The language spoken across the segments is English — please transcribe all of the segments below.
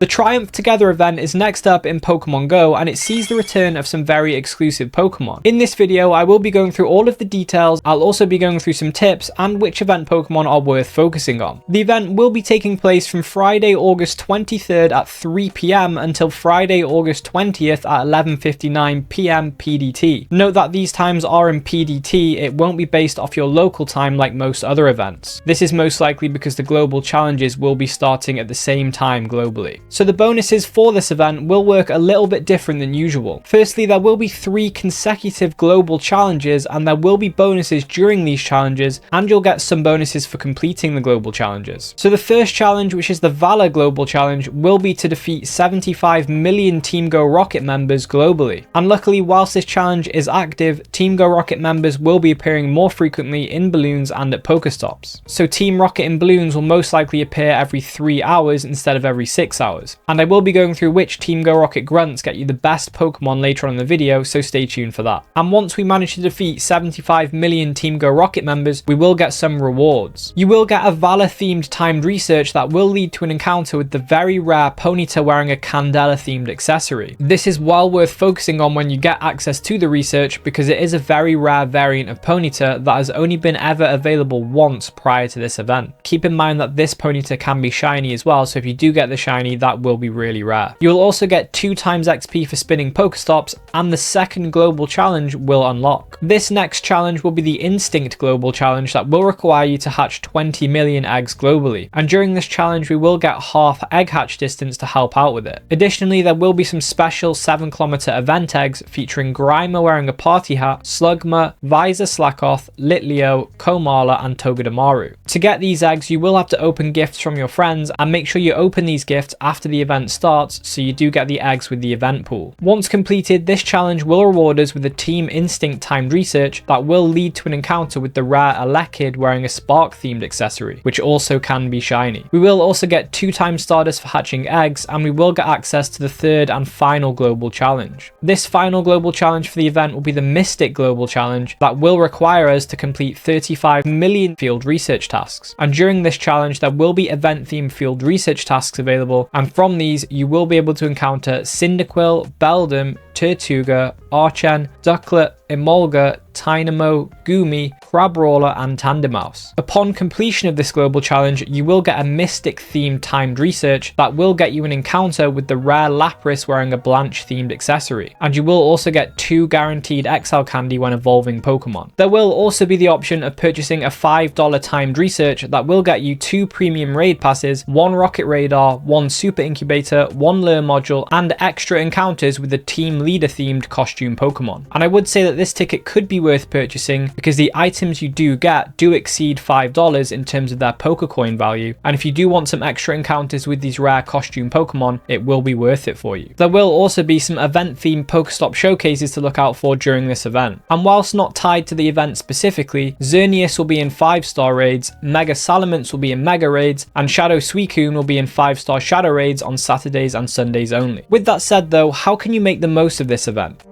The Triumph Together event is next up in Pokemon Go, and it sees the return of some very exclusive Pokemon. In this video, I will be going through all of the details. I'll also be going through some tips and which event Pokemon are worth focusing on. The event will be taking place from Friday, August 23rd at 3 PM until Friday, August 20th at 11:59 PM PDT. Note that these times are in PDT, it won't be based off your local time like most other events. This is most likely because the global challenges will be starting at the same time globally. So the bonuses for this event will work a little bit different than usual. Firstly, there will be 3 consecutive global challenges, and there will be bonuses during these challenges, and you'll get some bonuses for completing the global challenges. So the first challenge, which is the Valor Global Challenge, will be to defeat 75 million Team Go Rocket members globally. And luckily, whilst this challenge is active, Team Go Rocket members will be appearing more frequently in balloons and at Pokestops. So Team Rocket in balloons will most likely appear every 3 hours instead of every 6 hours. And I will be going through which Team Go Rocket grunts get you the best Pokemon later on in the video, so stay tuned for that. And once we manage to defeat 75 million Team Go Rocket members, we will get some rewards. You will get a Valor themed timed research that will lead to an encounter with the very rare Ponyta wearing a Candela themed accessory. This is well worth focusing on when you get access to the research, because it is a very rare variant of Ponyta that has only been ever available once prior to this event. Keep in mind that this Ponyta can be shiny as well, so if you do get the shiny, that will be really rare. You'll also get 2 times XP for spinning Pokestops, and the second global challenge will unlock. This next challenge will be the Instinct Global Challenge that will require you to hatch 20 million eggs globally, and during this challenge we will get half egg hatch distance to help out with it. Additionally, there will be some special 7-kilometer event eggs featuring Grimer wearing a party hat, Slugma, Visor Slackoth, Litleo, Komala and Togedemaru. To get these eggs, you will have to open gifts from your friends, and make sure you open these gifts after the event starts, so you do get the eggs with the event pool. Once completed, this challenge will reward us with a Team Instinct timed research that will lead to an encounter with the rare Elekid wearing a Spark themed accessory, which also can be shiny. We will also get 2 times Stardust for hatching eggs, and we will get access to the third and final global challenge. This final global challenge for the event will be the Mystic Global Challenge that will require us to complete 35 million field research tasks. And during this challenge, there will be event themed field research tasks available, and from these you will be able to encounter Cyndaquil, Beldum, Tortuga, Archen, Ducklet, Emolga, Tynamo, Goomy, Crabrawler and Tandemaus. Upon completion of this global challenge, you will get a Mystic themed timed research that will get you an encounter with the rare Lapras wearing a Blanche themed accessory, and you will also get 2 guaranteed XL candy when evolving Pokemon. There will also be the option of purchasing a $5 timed research that will get you 2 premium raid passes, 1 Rocket Radar, 1 Super Incubator, 1 Lure module and extra encounters with the Team Leader themed costume Pokemon. And I would say that this ticket could be worth purchasing because the items you do get do exceed $5 in terms of their Pokecoin value, and if you do want some extra encounters with these rare costume Pokemon, it will be worth it for you. There will also be some event themed Pokestop showcases to look out for during this event, and whilst not tied to the event specifically, Xerneas will be in 5-star raids, Mega Salamence will be in Mega raids, and Shadow Suicune will be in 5-star Shadow raids on Saturdays and Sundays only. With that said though, how can you make the most of this event?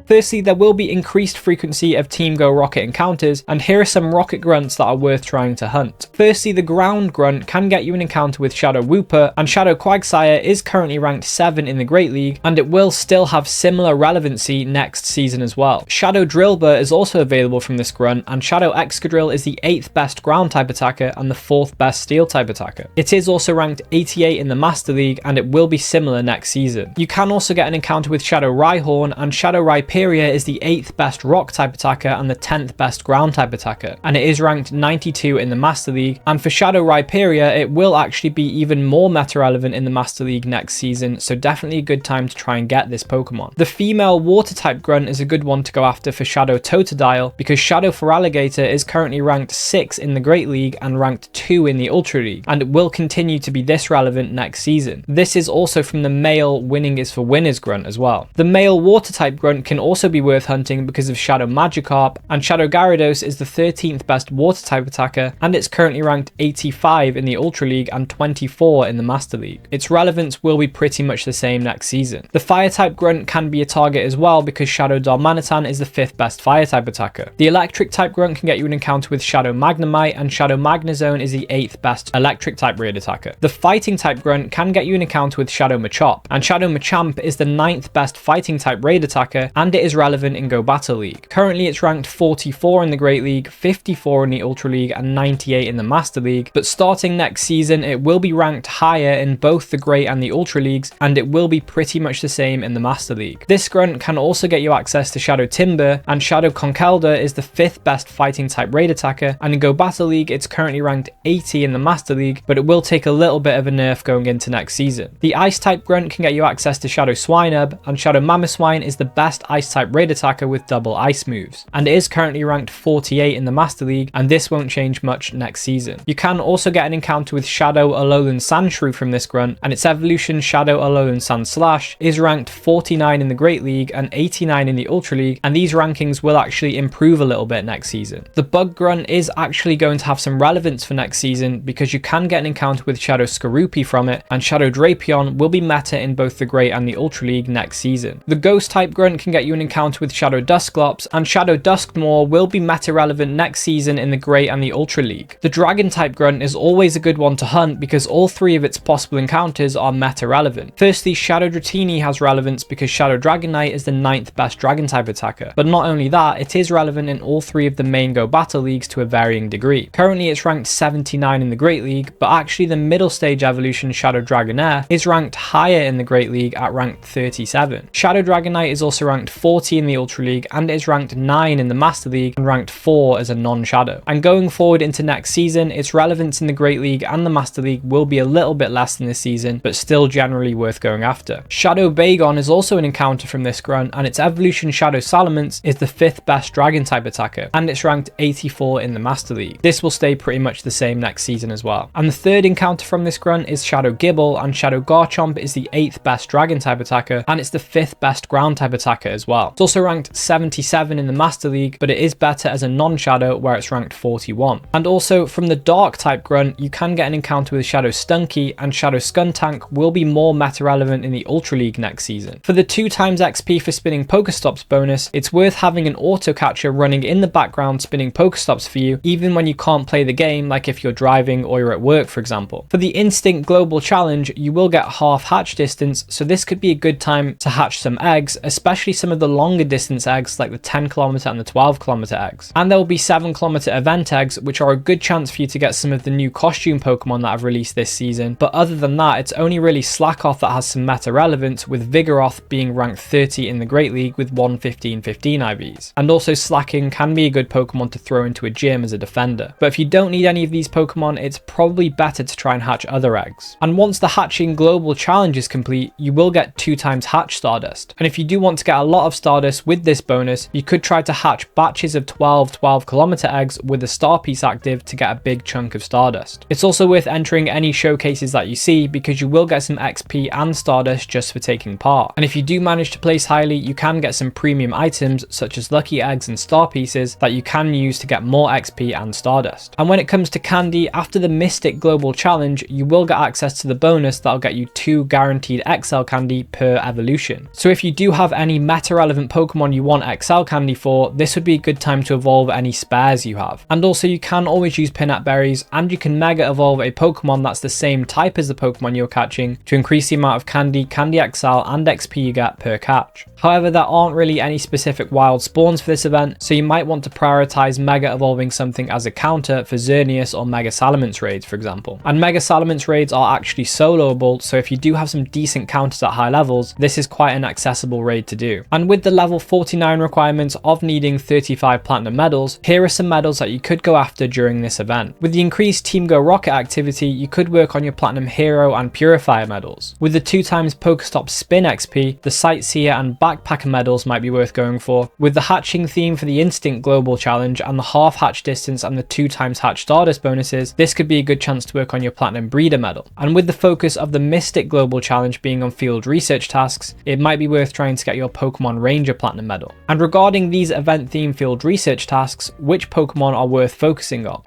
Firstly, there will be increased frequency of Team Go Rocket encounters, and here are some rocket grunts that are worth trying to hunt. Firstly, the ground grunt can get you an encounter with Shadow Wooper, and Shadow Quagsire is currently ranked 7 in the Great League, and it will still have similar relevancy next season as well. Shadow Drillbur is also available from this grunt, and Shadow Excadrill is the 8th best ground type attacker and the 4th best steel type attacker. It is also ranked 88 in the Master League, and it will be similar next season. You can also get an encounter with Shadow Rhyhorn, and Shadow Rhyperior is the 8th best rock type attacker and the 10th best ground type attacker, and it is ranked 92 in the Master League. And for Shadow Rhyperior, it will actually be even more meta relevant in the Master League next season, so definitely a good time to try and get this Pokemon. The female water type grunt is a good one to go after for Shadow Totodile, because Shadow Feraligatr is currently ranked 6 in the Great League and ranked 2 in the Ultra League, and it will continue to be this relevant next season. This is also from the male Winning is for Winners grunt as well. The male water type grunt can also be worth hunting because of Shadow Magikarp, and Shadow Gyarados is the 13th best water type attacker, and it's currently ranked 85 in the Ultra League and 24 in the Master League. Its relevance will be pretty much the same next season. The fire type grunt can be a target as well because Shadow Darmanitan is the 5th best fire type attacker. The electric type grunt can get you an encounter with Shadow Magnemite, and Shadow Magnezone is the 8th best electric type raid attacker. The fighting type grunt can get you an encounter with Shadow Machop, and Shadow Machamp is the 9th best fighting type raid attacker, and it is relevant in Go Battle League. Currently it's ranked 44 in the Great League, 54 in the Ultra League, and 98 in the Master League, but starting next season it will be ranked higher in both the Great and the Ultra Leagues, and it will be pretty much the same in the Master League. This grunt can also get you access to Shadow Timber, and Shadow Conkeldurr is the 5th best fighting type raid attacker, and in Go Battle League it's currently ranked 80 in the Master League, but it will take a little bit of a nerf going into next season. The ice type grunt can get you access to Shadow Swinub, and Shadow Mamoswine is the best ice type raid attacker with double ice moves, and it is currently ranked 48 in the Master League, and this won't change much next season. You can also get an encounter with Shadow Alolan Sandshrew from this grunt, and its evolution Shadow Alolan Sandslash is ranked 49 in the Great League and 89 in the Ultra League, and these rankings will actually improve a little bit next season. The bug grunt is actually going to have some relevance for next season because you can get an encounter with Shadow Skorupi from it, and Shadow Drapion will be meta in both the Great and the Ultra League next season. The ghost type grunt can get you an encounter with Shadow Dusclops, and Shadow Dusknoir will be meta relevant next season in the Great and the Ultra League. The dragon type grunt is always a good one to hunt because all 3 of its possible encounters are meta relevant. Firstly, Shadow Dratini has relevance because Shadow Dragonite is the 9th best dragon type attacker, but not only that, it is relevant in all 3 of the main Go Battle Leagues to a varying degree. Currently it's ranked 79 in the Great League, but actually the middle stage evolution Shadow Dragonair is ranked higher in the Great League at rank 37. Shadow Dragonite is also ranked 40 in the Ultra League, and is ranked 9 in the Master League and ranked 4 as a non-shadow. And going forward into next season, its relevance in the Great League and the Master League will be a little bit less than this season, but still generally worth going after. Shadow Bagon is also an encounter from this grunt, and its evolution Shadow Salamence is the 5th best dragon type attacker, and it's ranked 84 in the Master League. This will stay pretty much the same next season as well. And the 3rd encounter from this grunt is Shadow Gibble, and Shadow Garchomp is the 8th best dragon type attacker, and it's the 5th best ground type attacker as well. It's also ranked 77 in the Master League, but it is better as a non-shadow where it's ranked 41. And also from the dark type grunt, you can get an encounter with Shadow Stunky, and Shadow Skuntank will be more meta relevant in the Ultra League next season. For the 2 times XP for spinning Pokestops bonus, it's worth having an auto catcher running in the background spinning Pokestops for you, even when you can't play the game, like if you're driving or you're at work, for example. For the Instinct Global Challenge, you will get half hatch distance, so this could be a good time to hatch some eggs, especially some of the longer distance eggs like the 10km and the 12km eggs. And there will be 7km event eggs, which are a good chance for you to get some of the new costume Pokemon that have released this season, but other than that, it's only really Slakoth that has some meta relevance, with Vigoroth being ranked 30 in the Great League with 115-15 IVs. And also Slacking can be a good Pokemon to throw into a gym as a defender. But if you don't need any of these Pokemon, it's probably better to try and hatch other eggs. And once the hatching global challenge is complete, you will get 2 times hatch Stardust. And if you do want to get a lot of Stardust with this bonus, you could try to hatch batches of 12km eggs with a star piece active to get a big chunk of Stardust. It's also worth entering any showcases that you see because you will get some XP and Stardust just for taking part. And if you do manage to place highly, you can get some premium items such as lucky eggs and star pieces that you can use to get more XP and Stardust. And when it comes to candy, after the Mystic Global Challenge, you will get access to the bonus that'll get you 2 guaranteed XL candy per evolution. So if you do have any meta relevant Pokemon you want XL candy for, this would be a good time to evolve any spares you have. And also you can always use Peanut Berries, and you can mega evolve a Pokemon that's the same type as the Pokemon you're catching to increase the amount of candy, Candy XL and XP you get per catch. However, there aren't really any specific wild spawns for this event, so you might want to prioritize mega evolving something as a counter for Xerneas or Mega Salamence raids, for example. And Mega Salamence raids are actually soloable, so if you do have some decent counters at high levels, this is quite an accessible raid to do. And with the level 49 requirements of needing 35 platinum medals, here are some medals that you could go after during this event. With the increased Team Go Rocket activity, you could work on your Platinum Hero and Purifier medals. With the 2 times Pokestop Spin XP, the Sightseer and Backpacker medals might be worth going for. With the hatching theme for the Instinct Global Challenge and the half hatch distance and the 2 times hatch Stardust bonuses, this could be a good chance to work on your Platinum Breeder medal. And with the focus of the Mystic Global Challenge being on field research tasks, it might be worth trying to get your Pokemon Pokemon Ranger Platinum Medal. And regarding these event themed field research tasks, which Pokemon are worth focusing on?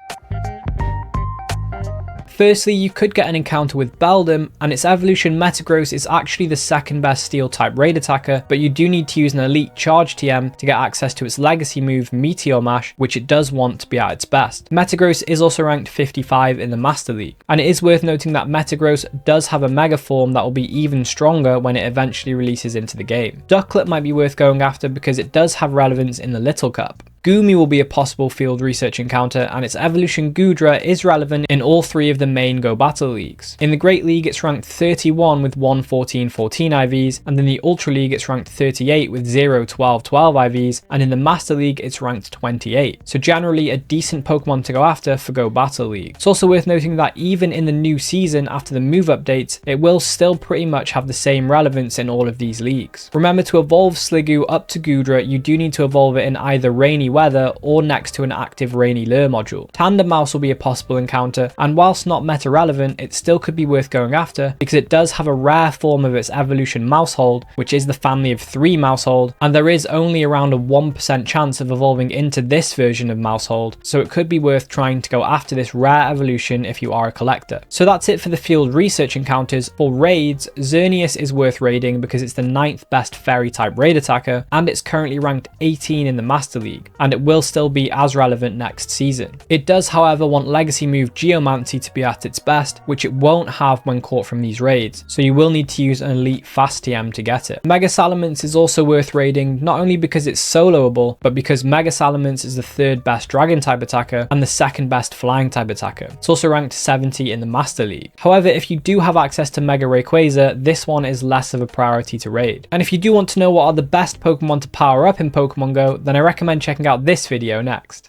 Firstly, you could get an encounter with Beldum, and its evolution Metagross is actually the second best steel type raid attacker, but you do need to use an elite charge TM to get access to its legacy move Meteor Mash, which it does want to be at its best. Metagross is also ranked 55 in the Master League, and it is worth noting that Metagross does have a mega form that will be even stronger when it eventually releases into the game. Ducklett might be worth going after because it does have relevance in the Little Cup. Goomy will be a possible field research encounter, and its evolution Goodra is relevant in all three of the main Go Battle Leagues. In the Great League it's ranked 31 with 114-14 IVs, and in the Ultra League it's ranked 38 with 0-12-12 IVs, and in the Master League it's ranked 28. So generally a decent Pokemon to go after for Go Battle League. It's also worth noting that even in the new season after the move updates, it will still pretty much have the same relevance in all of these leagues. Remember, to evolve Sliggoo up to Goodra, you do need to evolve it in either Rainy Weather or next to an active Rainy Lure module. Tandem Mouse will be a possible encounter, and whilst not meta relevant, it still could be worth going after because it does have a rare form of its evolution Mousehold, which is the family of 3 Mousehold, and there is only around a 1% chance of evolving into this version of Mousehold, so it could be worth trying to go after this rare evolution if you are a collector. So that's it for the field research encounters. For raids, Xerneas is worth raiding because it's the 9th best fairy type raid attacker, and it's currently ranked 18 in the Master League, and it will still be as relevant next season. It does, however, want legacy move Geomancy to be at its best, which it won't have when caught from these raids, so you will need to use an elite fast TM to get it. Mega Salamence is also worth raiding, not only because it's soloable, but because Mega Salamence is the 3rd best dragon type attacker and the 2nd best flying type attacker. It's also ranked 70 in the Master League. However, if you do have access to Mega Rayquaza, this one is less of a priority to raid. And if you do want to know what are the best Pokemon to power up in Pokemon Go, then I recommend checking out this video next.